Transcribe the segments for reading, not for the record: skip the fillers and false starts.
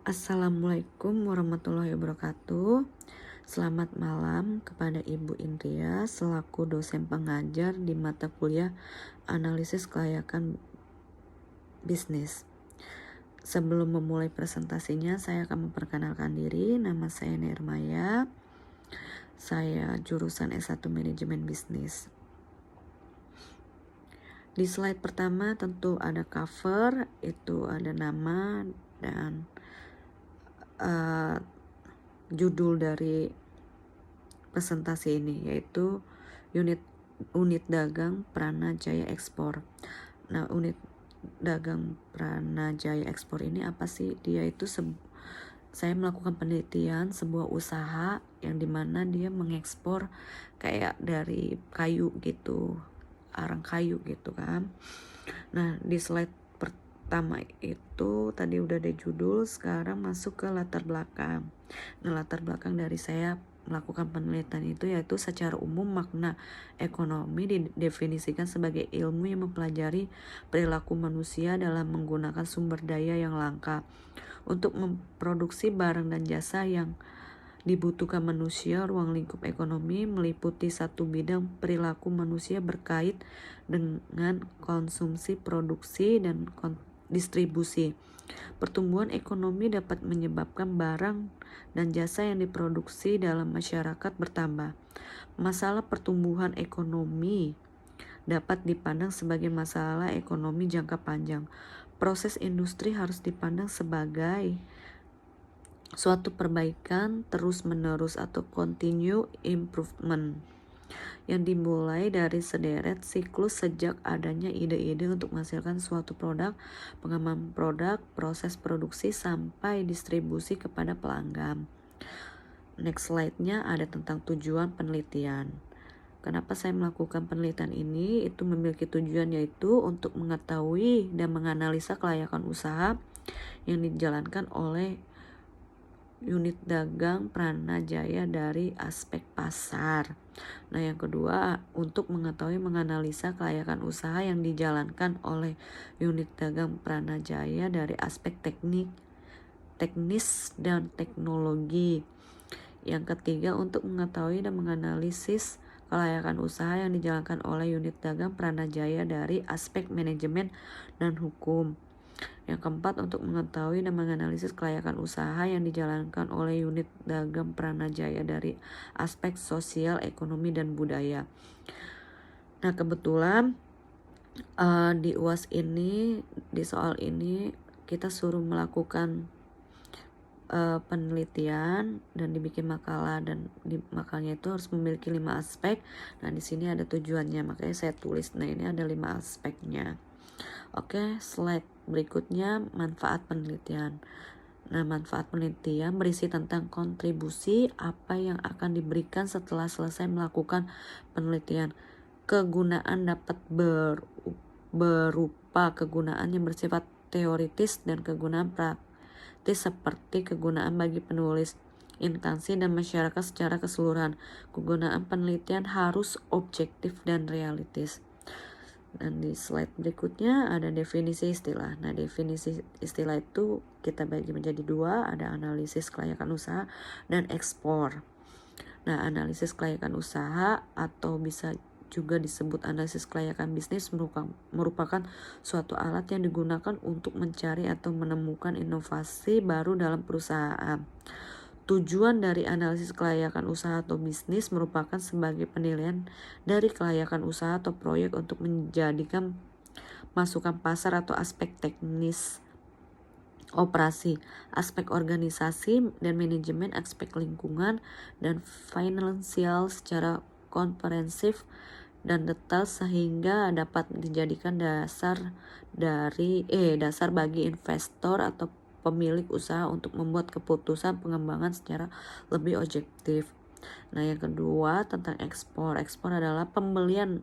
Assalamualaikum warahmatullahi wabarakatuh. Selamat malam kepada Ibu Indria selaku dosen pengajar di mata kuliah Analisis Kelayakan Bisnis. Sebelum memulai presentasinya, saya akan memperkenalkan diri. Nama saya Nirmaya. Saya jurusan S1 Manajemen Bisnis. Di slide pertama tentu ada cover, itu ada nama dan judul dari presentasi ini, yaitu unit dagang Prana Jaya Ekspor. Nah, unit dagang Prana Jaya Ekspor ini apa sih? Dia itu saya melakukan penelitian sebuah usaha yang dimana dia mengekspor kayak dari kayu gitu, arang kayu gitu kan. Nah, di slide pertama itu tadi udah ada judul, sekarang masuk ke latar belakang. Nah, latar belakang dari saya melakukan penelitian itu yaitu secara umum makna ekonomi didefinisikan sebagai ilmu yang mempelajari perilaku manusia dalam menggunakan sumber daya yang langka untuk memproduksi barang dan jasa yang dibutuhkan manusia. Ruang lingkup ekonomi meliputi satu bidang perilaku manusia berkait dengan konsumsi, produksi, dan distribusi. Pertumbuhan ekonomi dapat menyebabkan barang dan jasa yang diproduksi dalam masyarakat bertambah. Masalah pertumbuhan ekonomi dapat dipandang sebagai masalah ekonomi jangka panjang. Proses industri harus dipandang sebagai suatu perbaikan terus-menerus atau continue improvement yang dimulai dari sederet siklus sejak adanya ide-ide untuk menghasilkan suatu produk, pengembangan produk, proses produksi sampai distribusi kepada pelanggan. Next slide-nya ada tentang tujuan penelitian. Kenapa saya melakukan penelitian ini? Itu memiliki tujuan yaitu untuk mengetahui dan menganalisa kelayakan usaha yang dijalankan oleh unit dagang Prana Jaya dari aspek pasar. Nah, yang kedua, untuk mengetahui menganalisa kelayakan usaha yang dijalankan oleh unit dagang Prana Jaya dari aspek teknis dan teknologi. Yang ketiga, untuk mengetahui dan menganalisis kelayakan usaha yang dijalankan oleh unit dagang Prana Jaya dari aspek manajemen dan hukum. Yang keempat, untuk mengetahui dan menganalisis kelayakan usaha yang dijalankan oleh unit dagang Prana Jaya dari aspek sosial, ekonomi, dan budaya. Nah, kebetulan di UAS ini, di soal ini kita suruh melakukan penelitian dan dibikin makalah, dan di makalahnya itu harus memiliki 5 aspek. Nah, di sini ada tujuannya, makanya saya tulis. Nah, ini ada 5 aspeknya. Oke, slide berikutnya manfaat penelitian. Nah, manfaat penelitian berisi tentang kontribusi apa yang akan diberikan setelah selesai melakukan penelitian. Kegunaan dapat berupa kegunaan yang bersifat teoritis dan kegunaan praktis seperti kegunaan bagi penulis, instansi, dan masyarakat secara keseluruhan. Kegunaan penelitian harus objektif dan realistis. Dan di slide berikutnya ada definisi istilah. Nah, definisi istilah itu kita bagi menjadi 2, ada analisis kelayakan usaha dan ekspor. Nah, analisis kelayakan usaha atau bisa juga disebut analisis kelayakan bisnis merupakan suatu alat yang digunakan untuk mencari atau menemukan inovasi baru dalam perusahaan. Tujuan dari analisis kelayakan usaha atau bisnis merupakan sebagai penilaian dari kelayakan usaha atau proyek untuk menjadikan masukan pasar atau aspek teknis operasi, aspek organisasi dan manajemen, aspek lingkungan dan finansial secara komprehensif dan detail sehingga dapat dijadikan dasar bagi investor atau pemilik usaha untuk membuat keputusan pengembangan secara lebih objektif. Nah, yang kedua tentang ekspor. Ekspor adalah pembelian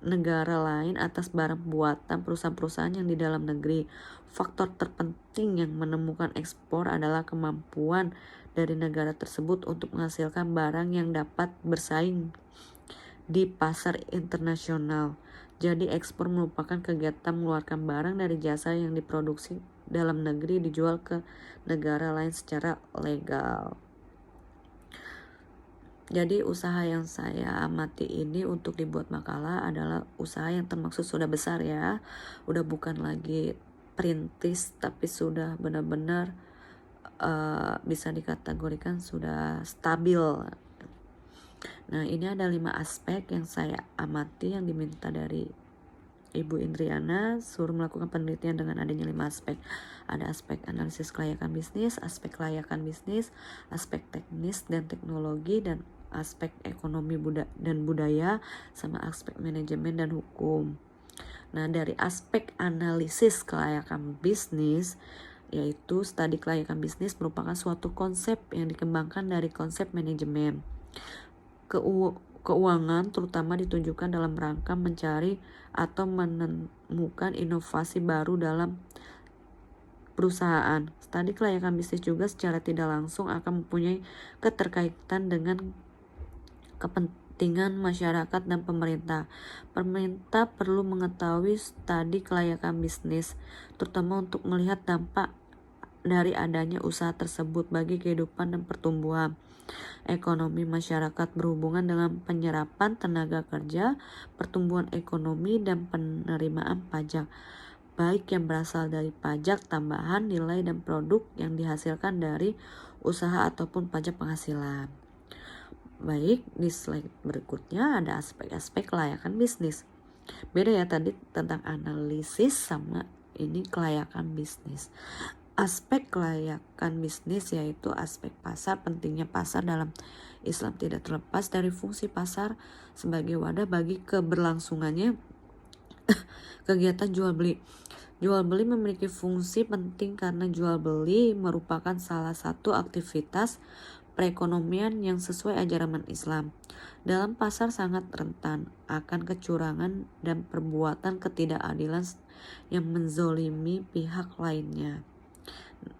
negara lain atas barang buatan perusahaan-perusahaan yang di dalam negeri. Faktor terpenting yang menemukan ekspor adalah kemampuan dari negara tersebut untuk menghasilkan barang yang dapat bersaing di pasar internasional. Jadi ekspor merupakan kegiatan mengeluarkan barang dari jasa yang diproduksi dalam negeri dijual ke negara lain secara legal. Jadi usaha yang saya amati ini untuk dibuat makalah adalah usaha yang termaksud sudah besar ya, udah bukan lagi perintis tapi sudah benar-benar bisa dikategorikan sudah stabil. Nah, ini ada 5 aspek yang saya amati yang diminta dari Ibu Indriana, suruh melakukan penelitian dengan adanya 5 aspek. Ada aspek analisis kelayakan bisnis, aspek kelayakan bisnis, aspek teknis dan teknologi, dan aspek ekonomi dan budaya, sama aspek manajemen dan hukum. Nah, dari aspek analisis kelayakan bisnis, yaitu studi kelayakan bisnis merupakan suatu konsep yang dikembangkan dari konsep manajemen keuangan, terutama ditunjukkan dalam rangka mencari atau menemukan inovasi baru dalam perusahaan. Studi kelayakan bisnis juga secara tidak langsung akan mempunyai keterkaitan dengan kepentingan masyarakat dan pemerintah. Pemerintah perlu mengetahui studi kelayakan bisnis, terutama untuk melihat dampak dari adanya usaha tersebut bagi kehidupan dan pertumbuhan ekonomi masyarakat berhubungan dengan penyerapan tenaga kerja, pertumbuhan ekonomi, dan penerimaan pajak, baik yang berasal dari pajak tambahan nilai dan produk yang dihasilkan dari usaha ataupun pajak penghasilan. Baik, di slide berikutnya ada aspek-aspek kelayakan bisnis. Beda ya tadi tentang analisis sama ini kelayakan bisnis. Aspek kelayakan bisnis yaitu aspek pasar. Pentingnya pasar dalam Islam tidak terlepas dari fungsi pasar sebagai wadah bagi keberlangsungannya kegiatan jual beli. Jual beli memiliki fungsi penting karena jual beli merupakan salah satu aktivitas perekonomian yang sesuai ajaran Islam. Dalam pasar sangat rentan akan kecurangan dan perbuatan ketidakadilan yang menzolimi pihak lainnya.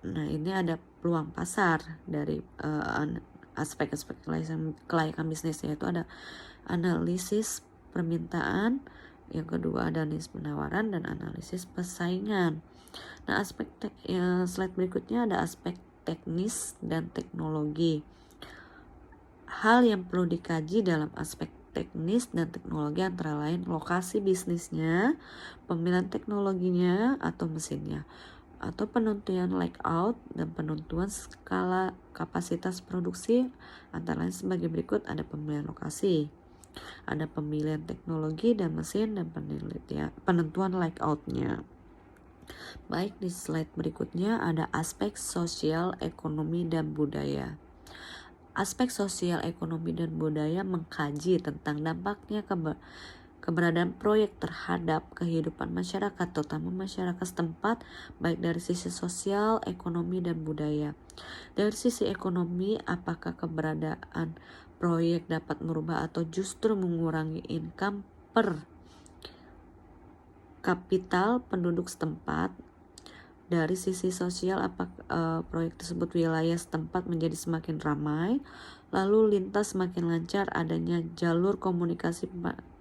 Nah, ini ada peluang pasar dari aspek-aspek kelayakan bisnis, yaitu ada analisis permintaan, yang kedua ada analisis penawaran, dan analisis persaingan. Nah, slide berikutnya ada aspek teknis dan teknologi. Hal yang perlu dikaji dalam aspek teknis dan teknologi antara lain lokasi bisnisnya, pemilihan teknologinya atau mesinnya, atau penentuan layout dan penentuan skala kapasitas produksi. Antara lain sebagai berikut: ada pemilihan lokasi, ada pemilihan teknologi dan mesin, dan penentuan layoutnya. Baik, di slide berikutnya ada aspek sosial, ekonomi, dan budaya. Aspek sosial, ekonomi, dan budaya mengkaji tentang dampaknya keberadaan proyek terhadap kehidupan masyarakat, terutama masyarakat setempat, baik dari sisi sosial, ekonomi, dan budaya. Dari sisi ekonomi, apakah keberadaan proyek dapat merubah atau justru mengurangi income per kapital penduduk setempat? Dari sisi sosial, apakah proyek tersebut wilayah setempat menjadi semakin ramai, lalu lintas semakin lancar, adanya jalur komunikasi,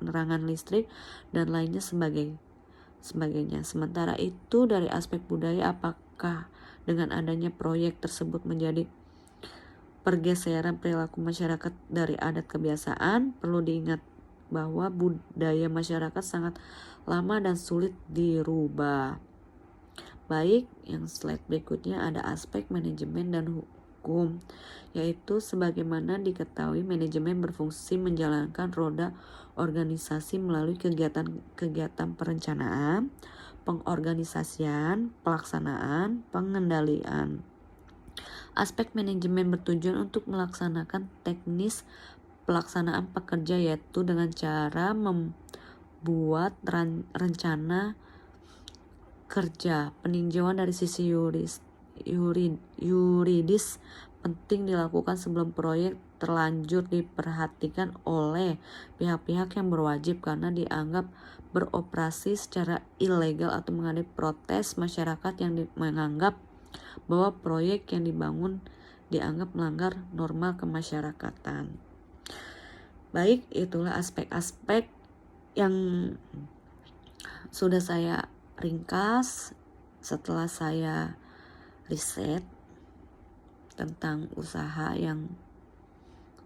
penerangan listrik, dan lainnya sebagainya. Sementara itu dari aspek budaya, apakah dengan adanya proyek tersebut menjadi pergeseran perilaku masyarakat dari adat kebiasaan? Perlu diingat bahwa budaya masyarakat sangat lama dan sulit dirubah. Baik, yang slide berikutnya ada aspek manajemen dan hukum, yaitu sebagaimana diketahui manajemen berfungsi menjalankan roda organisasi melalui kegiatan perencanaan, pengorganisasian, pelaksanaan, pengendalian. Aspek manajemen bertujuan untuk melaksanakan teknis pelaksanaan pekerja, yaitu dengan cara membuat rencana kerja. Peninjauan dari sisi yuridis penting dilakukan sebelum proyek terlanjur diperhatikan oleh pihak-pihak yang berwajib, karena dianggap beroperasi secara ilegal atau menghadapi protes masyarakat yang menganggap bahwa proyek yang dibangun dianggap melanggar norma kemasyarakatan. Baik, itulah aspek-aspek yang sudah saya ringkas setelah saya riset tentang usaha yang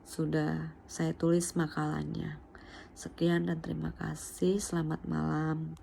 sudah saya tulis makalanya. Sekian dan terima kasih. Selamat malam.